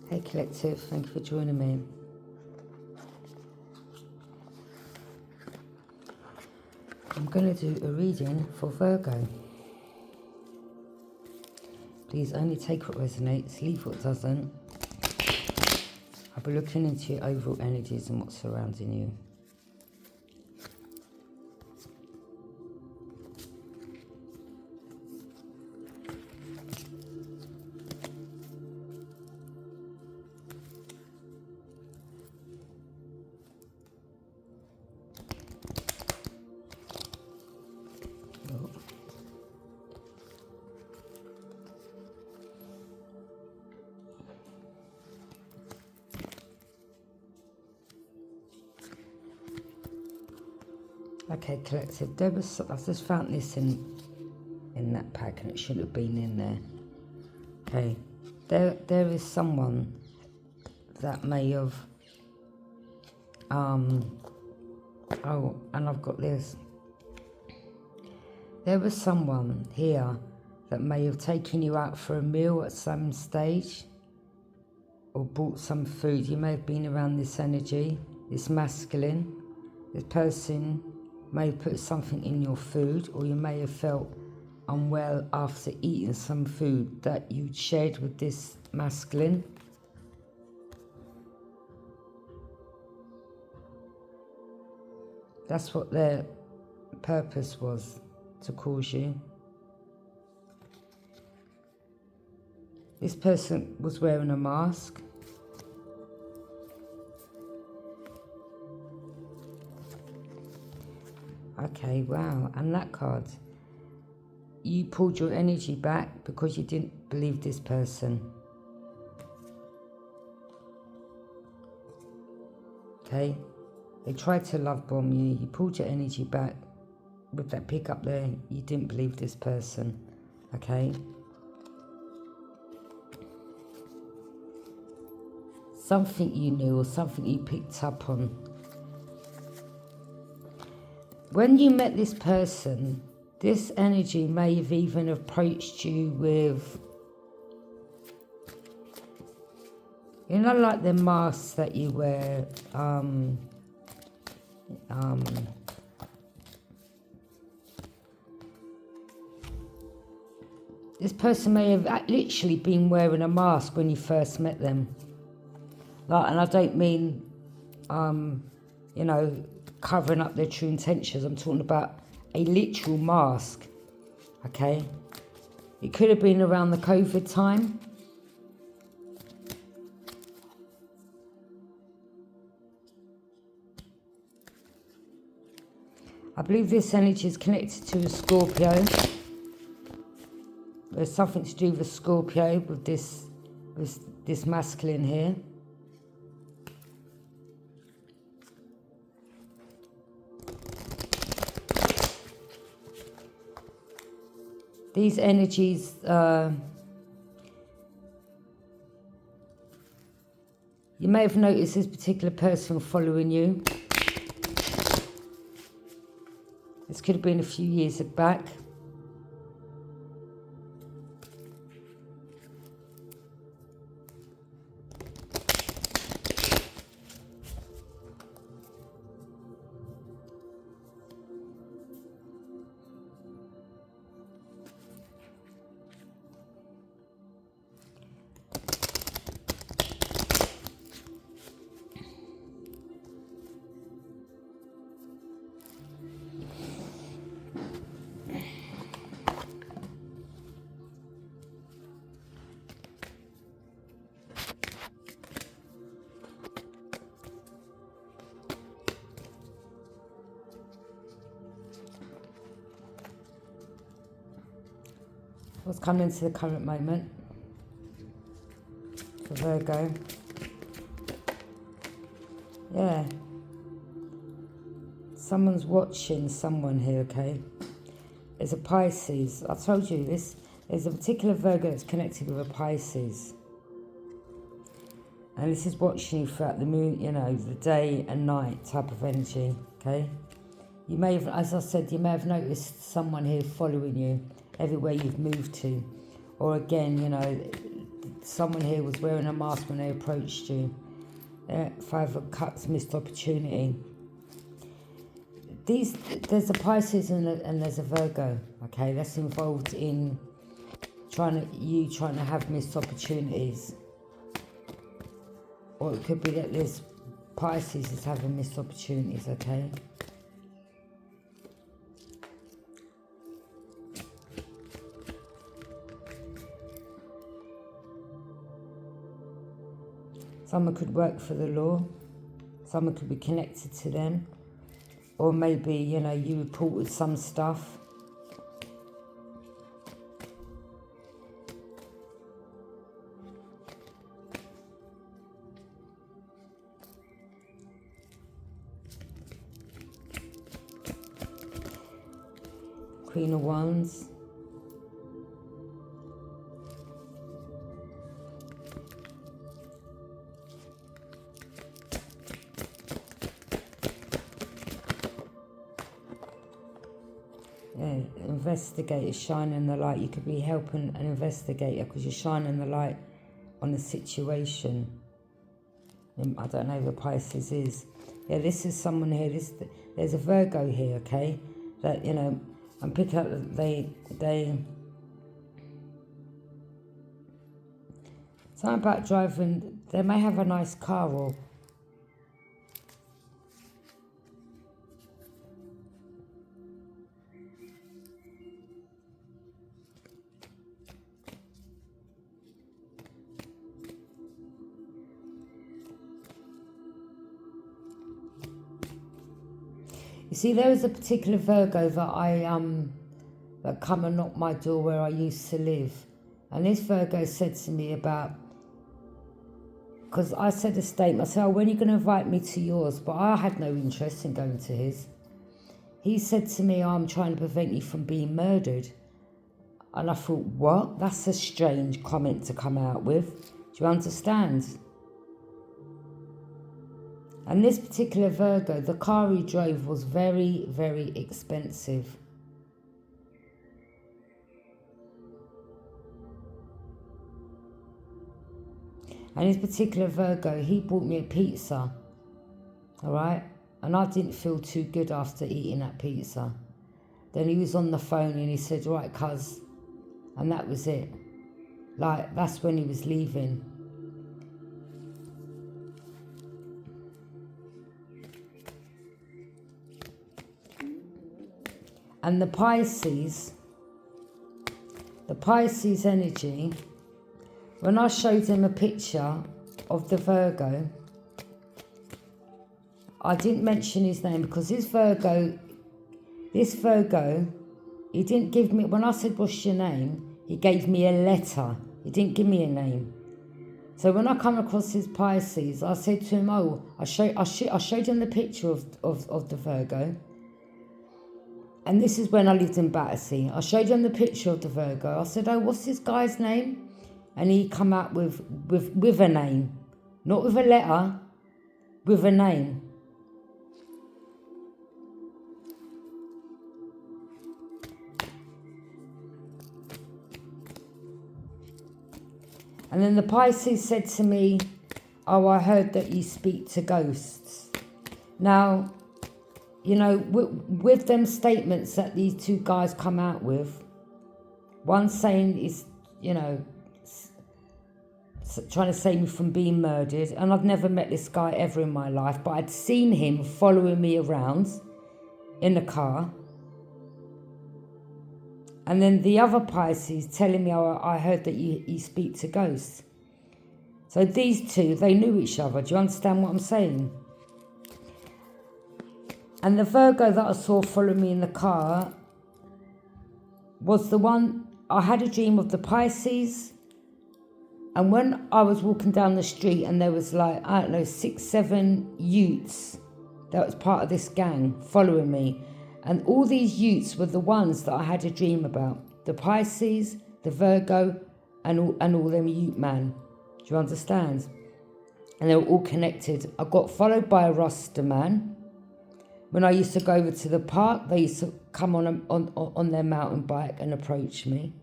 Hey Collective, thank you for joining me. I'm going to do a reading for Virgo. Please only take what resonates, leave what doesn't. I'll be looking into your overall energies and what's surrounding you. Okay, Collective, I've just found this in that pack and it shouldn't have been in there. Okay, there is someone that may have, oh, and I've got this. There was someone here that may have taken you out for a meal at some stage or bought some food. You may have been around this energy, this masculine. This person may have put something in your food, or you may have felt unwell after eating some food that you shared with this masculine. That's what their purpose was, to cause you. This person was wearing a mask. Okay, wow, and that card. You pulled your energy back because you didn't believe this person. Okay, they tried to love bomb you. You pulled your energy back with that pick up there. You didn't believe this person. Okay. Something you knew or something you picked up on. When you met this person, this energy may have even approached you with, you know, like the masks that you wear, this person may have literally been wearing a mask when you first met them. Like, and I don't mean, you know, covering up their true intentions. I'm talking about a literal mask, okay? It could have been around the COVID time. I believe this energy is connected to a Scorpio. There's something to do with Scorpio with this masculine here. These energies, you may have noticed this particular person following you. This could have been a few years back. What's coming into the current moment for Virgo? Yeah. Someone's watching someone here, okay? There's a Pisces. I told you this. There's a particular Virgo that's connected with a Pisces. And this is watching you throughout the moon, you know, the day and night type of energy, okay? You may have, as I said, you may have noticed someone here following you everywhere you've moved to. Or again, you know, someone here was wearing a mask when they approached you. 5 of Cups, missed opportunity. There's a Pisces and there's a Virgo, okay? That's involved in trying to have missed opportunities. Or it could be that there's Pisces is having missed opportunities, okay? Someone could work for the law. Someone could be connected to them. Or maybe, you know, you reported some stuff. Queen of Wands. Yeah, investigator, shining the light. You could be helping an investigator because you're shining the light on a situation. I don't know who the Pisces is. Yeah, this is someone here. There's a Virgo here, okay? That, you know, I'm picking up that they something about driving. They may have a nice car or you see, there was a particular Virgo that that come and knocked my door where I used to live. And this Virgo said to me about, because I said a statement, I said, oh, when are you going to invite me to yours? But I had no interest in going to his. He said to me, oh, I'm trying to prevent you from being murdered. And I thought, what? That's a strange comment to come out with. Do you understand? And this particular Virgo, the car he drove was very, very expensive. And this particular Virgo, he bought me a pizza, all right? And I didn't feel too good after eating that pizza. Then he was on the phone and he said, right, cuz, and that was it. Like, that's when he was leaving. And the Pisces energy, when I showed him a picture of the Virgo, I didn't mention his name because this Virgo, he didn't give me, when I said, what's your name? He gave me a letter. He didn't give me a name. So when I come across his Pisces, I said to him, oh, I showed him the picture of the Virgo. And this is when I lived in Battersea. I showed him the picture of the Virgo. I said, oh, what's this guy's name? And he come out with a name. Not with a letter, with a name. And then the Pisces said to me, oh, I heard that you speak to ghosts. Now, you know, with them statements that these two guys come out with, one saying is, you know, trying to save me from being murdered. And I've never met this guy ever in my life, but I'd seen him following me around in a car. And then the other Pisces telling me, oh, I heard that you speak to ghosts. So these two, they knew each other. Do you understand what I'm saying? And the Virgo that I saw follow me in the car was the one, I had a dream of the Pisces. And when I was walking down the street and there was like, I don't know, 6, 7 youths that was part of this gang following me. And all these youths were the ones that I had a dream about. The Pisces, the Virgo, and all them youth man. Do you understand? And they were all connected. I got followed by a Rasta man. When I used to go over to the park, they used to come on their mountain bike and approach me.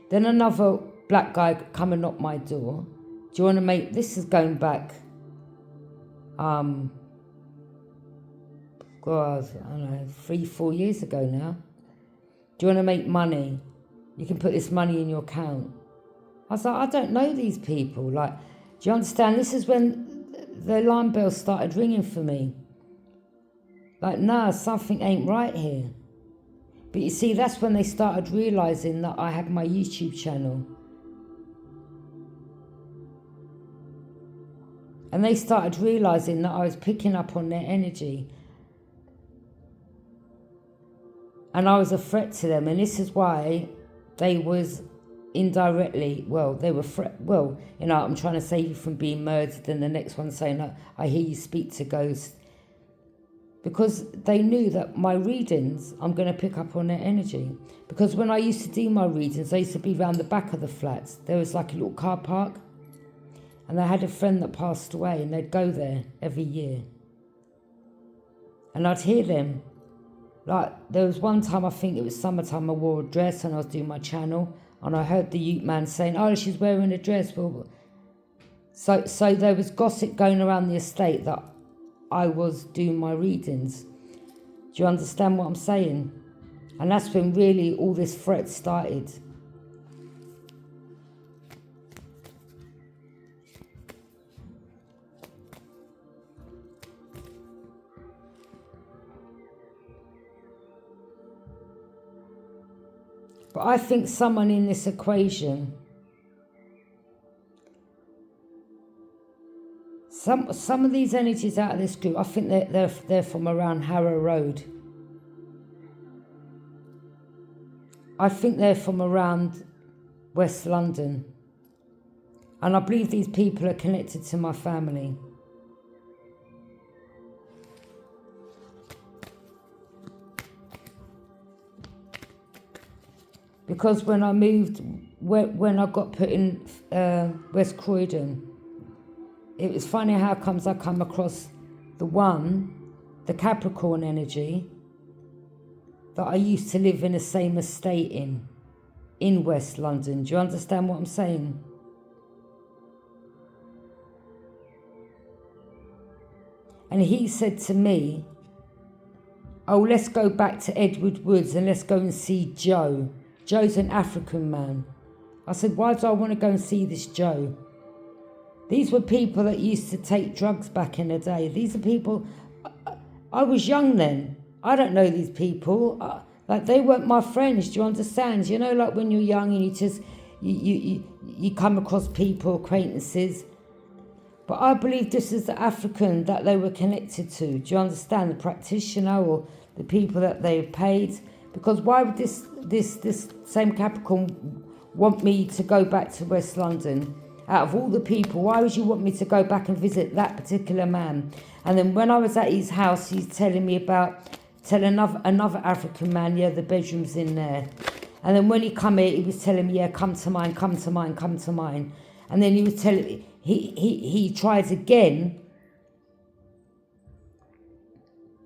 Then another black guy come and knock my door. Do you want to make, this is going back, God, I don't know, 3-4 years ago now. Do you want to make money? You can put this money in your account. I was like, I don't know these people. Like, do you understand? This is when the alarm bells started ringing for me. Like, nah, something ain't right here. But you see, that's when they started realising that I had my YouTube channel. And they started realising that I was picking up on their energy. And I was a threat to them. And this is why they was indirectly, well, they were, I'm trying to save you from being murdered. And the next one saying, I hear you speak to ghosts. Because they knew that my readings, I'm going to pick up on their energy. Because when I used to do my readings, I used to be around the back of the flats. There was like a little car park. And I had a friend that passed away, and they'd go there every year. And I'd hear them. Like, there was one time, I think it was summertime, I wore a dress and I was doing my channel. And I heard the Ute man saying, oh, she's wearing a dress. Well, so there was gossip going around the estate that I was doing my readings. Do you understand what I'm saying? And that's when really all this threat started. But I think someone in this equation, some of these energies out of this group, I think they're from around Harrow Road. I think they're from around West London. And I believe these people are connected to my family. Because when I moved, when I got put in West Croydon, it was funny how comes I come across the Capricorn energy, that I used to live in the same estate in West London. Do you understand what I'm saying? And he said to me, oh, let's go back to Edward Woods and let's go and see Joe. Joe's an African man. I said, why do I want to go and see this Joe? These were people that used to take drugs back in the day. These are people, I was young then. I don't know these people. Like, they weren't my friends, do you understand? You know, like when you're young and you just, you come across people, acquaintances. But I believe this is the African that they were connected to. Do you understand? The practitioner or the people that they paid. Because why would this same Capricorn want me to go back to West London? Out of all the people, why would you want me to go back and visit that particular man? And then when I was at his house, he's telling another African man, yeah, the bedroom's in there. And then when he come here, he was telling me, yeah, come to mine, come to mine, come to mine. And then he was telling me, he tried again.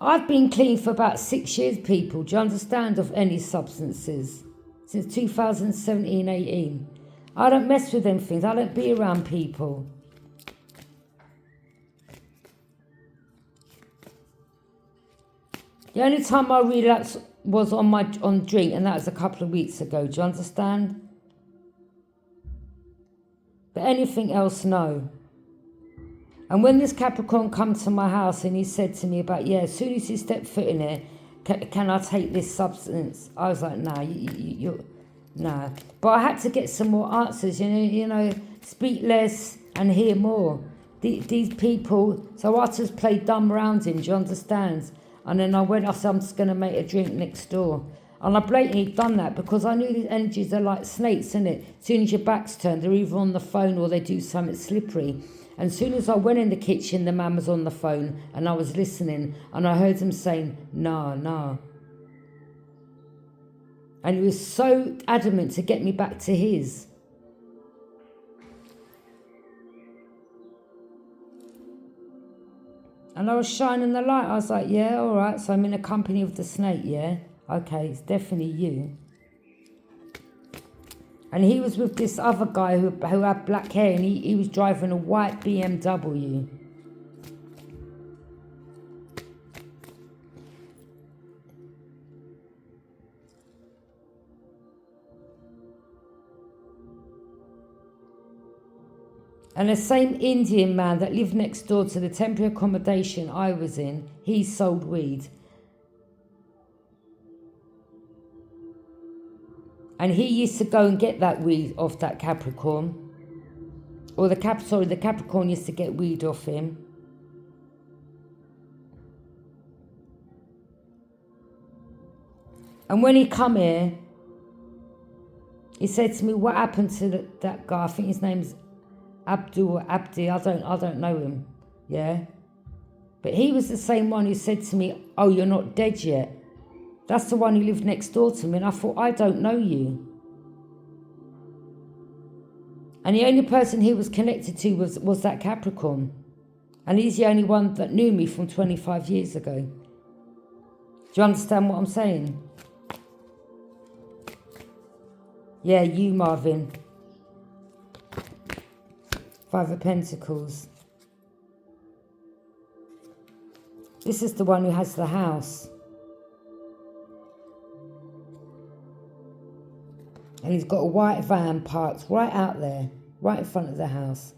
I've been clean for about 6 years, people, do you understand, of any substances? Since 2017, 18. I don't mess with them things. I don't be around people. The only time I relapsed was on drink, and that was a couple of weeks ago, do you understand? But anything else, no. And when this Capricorn come to my house and he said to me about, yeah, as soon as you step foot in it, can I take this substance? I was like, nah, you're nah. But I had to get some more answers, you know, speak less and hear more. These people, so I just played dumb around him, do you understand? And then I said, I'm just going to make a drink next door. And I blatantly done that because I knew these energies are like snakes, innit? As soon as your back's turned, they're either on the phone or they do something slippery. And as soon as I went in the kitchen, the man was on the phone and I was listening and I heard him saying, nah. And he was so adamant to get me back to his. And I was shining the light. I was like, yeah, all right. So I'm in the company of the snake, yeah? Okay, it's definitely you. And he was with this other guy who had black hair, and he was driving a white BMW. And the same Indian man that lived next door to the temporary accommodation I was in, he sold weed. And he used to go and get that weed off that Capricorn. Or the Capricorn used to get weed off him. And when he come here, he said to me, what happened to that guy? I think his name's Abdi, I don't know him, yeah? But he was the same one who said to me, oh, you're not dead yet. That's the one who lived next door to me, and I thought, I don't know you. And the only person he was connected to was that Capricorn. And he's the only one that knew me from 25 years ago. Do you understand what I'm saying? Yeah, you, Marvin. 5 of Pentacles. This is the one who has the house. And he's got a white van parked right out there, right in front of the house.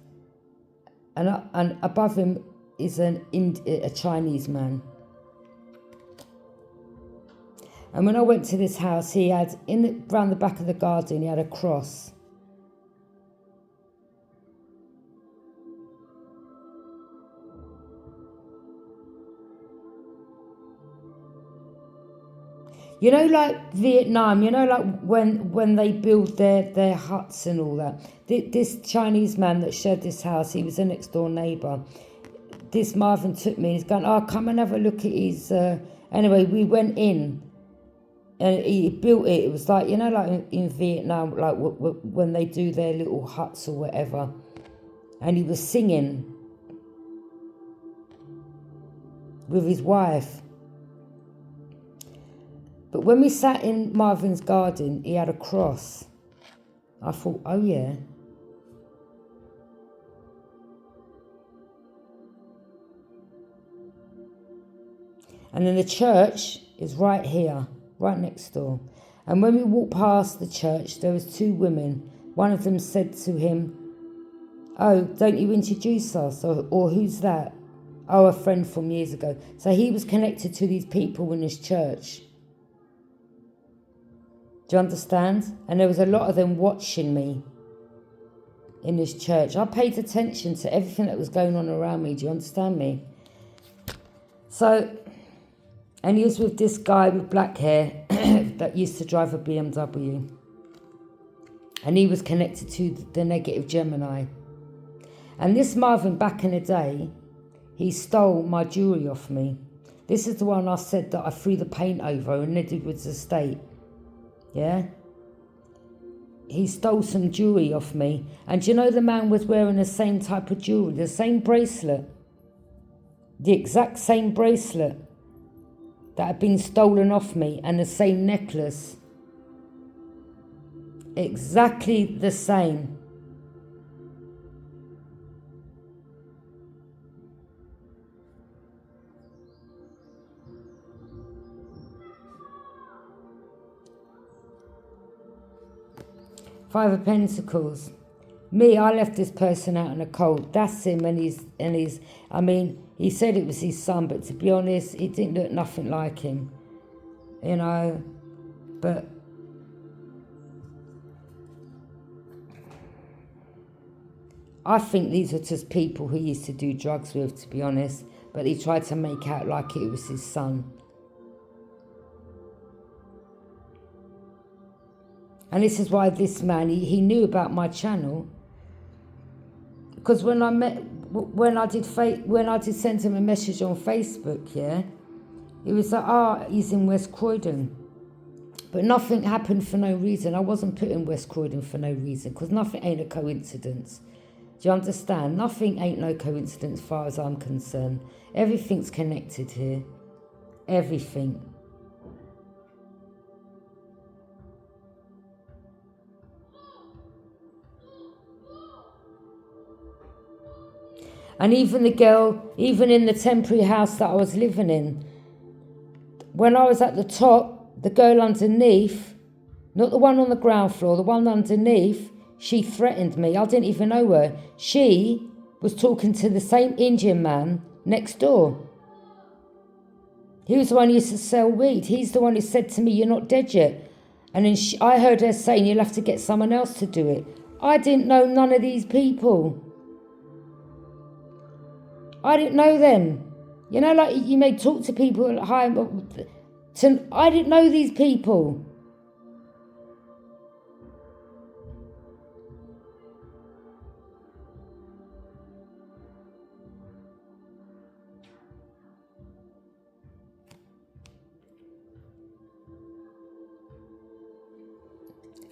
And above him is a Chinese man. And when I went to this house, he had, round the back of the garden, he had a cross. You know, like Vietnam, you know, like when they build their huts and all that. This Chinese man that shared this house, he was a next door neighbour. This Marvin took me, he's going, oh, come and have a look at his... Anyway, we went in and he built it. It was like, you know, like in Vietnam, like when they do their little huts or whatever. And he was singing with his wife. But when we sat in Marvin's garden, he had a cross. I thought, oh yeah. And then the church is right here, right next door. And when we walked past the church, there was 2 women. One of them said to him, oh, don't you introduce us? Or who's that? Oh, a friend from years ago. So he was connected to these people in this church. Do you understand? And there was a lot of them watching me in this church. I paid attention to everything that was going on around me. Do you understand me? So, and he was with this guy with black hair that used to drive a BMW. And he was connected to the negative Gemini. And this Marvin, back in the day, he stole my jewellery off me. This is the one I said that I threw the paint over in Edward's estate. Yeah? He stole some jewellery off me. And do you know the man was wearing the same type of jewellery, the same bracelet? The exact same bracelet that had been stolen off me, and the same necklace. Exactly the same. Five of Pentacles. Me, I left this person out in the cold. That's him, and he's. I mean, he said it was his son, but to be honest, it didn't look nothing like him. You know, but I think these are just people who he used to do drugs with, to be honest. But he tried to make out like it was his son. And this is why this man, he knew about my channel. Because when I did send him a message on Facebook, yeah, he was like, he's in West Croydon. But nothing happened for no reason. I wasn't put in West Croydon for no reason, because nothing ain't a coincidence. Do you understand? Nothing ain't no coincidence as far as I'm concerned. Everything's connected here. Everything. And even the girl, even in the temporary house that I was living in, when I was at the top, the girl underneath, not the one on the ground floor, the one underneath, she threatened me. I didn't even know her. She was talking to the same Indian man next door. He was the one who used to sell weed. He's the one who said to me, "You're not dead yet." And then I heard her saying, "You'll have to get someone else to do it." I didn't know none of these people. I didn't know them. You know, like you may talk to people at high, I didn't know these people.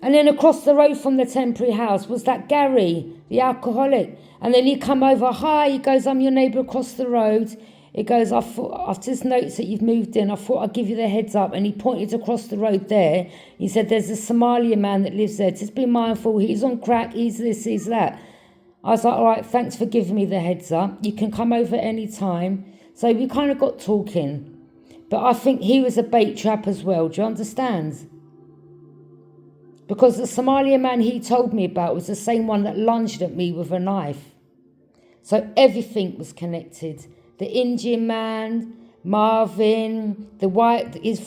And then across the road from the temporary house was that Gary, the alcoholic. And then he come over, "Hi," he goes, "I'm your neighbour across the road." He goes, I've just noticed that you've moved in. I thought I'd give you the heads up." And he pointed across the road there. He said, "There's a Somalian man that lives there. Just be mindful. He's on crack. He's this, he's that." I was like, "All right, thanks for giving me the heads up. You can come over any time." So we kind of got talking. But I think he was a bait trap as well. Do you understand? Because the Somalian man he told me about was the same one that lunged at me with a knife. So everything was connected. The Indian man, Marvin, the white, his